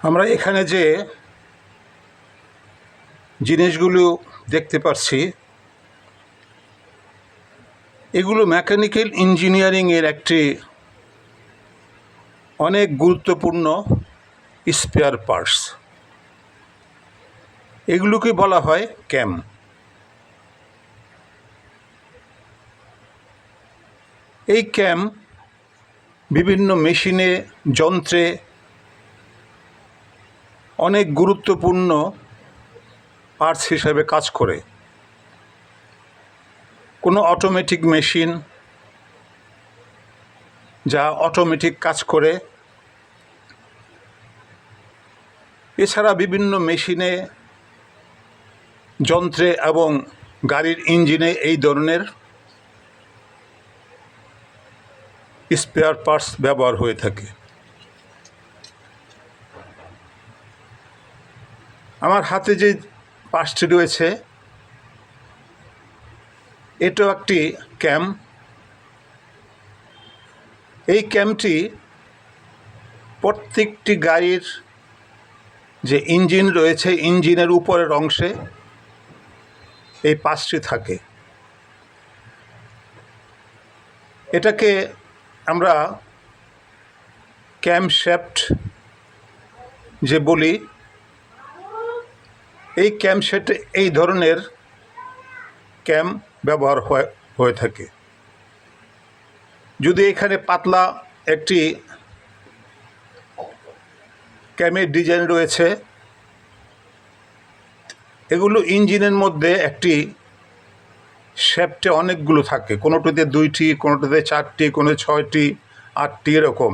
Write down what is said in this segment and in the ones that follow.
আমরা এখানে যে জিনিসগুলো দেখতে পাচ্ছি এগুলো মেকানিক্যাল ইঞ্জিনিয়ারিংয়ের একটি অনেক গুরুত্বপূর্ণ স্পেয়ার পার্টস। এগুলোকে বলা হয় ক্যাম। এই ক্যাম বিভিন্ন মেশিনে, যন্ত্রে অনেক গুরুত্বপূর্ণ পার্টস হিসাবে কাজ করে। কোনো অটোমেটিক মেশিন যা অটোমেটিক কাজ করে, এছাড়া বিভিন্ন মেশিনে, যন্ত্রে এবং গাড়ির ইঞ্জিনে এই ধরনের স্পেয়ার পার্টস ব্যবহার হয়ে থাকে। আমার হাতে যে পার্টসটি রয়েছে এটাও একটি ক্যাম। এই ক্যামটি প্রত্যেকটি গাড়ির যে ইঞ্জিন রয়েছে ইঞ্জিনের উপরের অংশে এই পার্টসটি থাকে। এটাকে আমরা ক্যামশ্যাফট যে বলি, এই ক্যামশ্যাফটে এই ধরনের ক্যাম ব্যবহার হয়ে থাকে। যদি এখানে পাতলা একটি ক্যামের ডিজাইন রয়েছে, এগুলো ইঞ্জিনের মধ্যে একটি শ্যাফটে অনেকগুলো থাকে, কোনোটিতে 2টি, কোনোটিতে 4টি, কোনো 6টি, 8টি, এরকম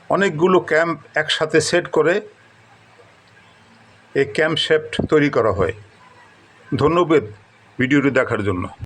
অনেকগুলো ক্যাম্প একসাথে সেট করে এই ক্যামশ্যাফট তৈরি করা হয়। ধন্যবাদ ভিডিওটি দেখার জন্য।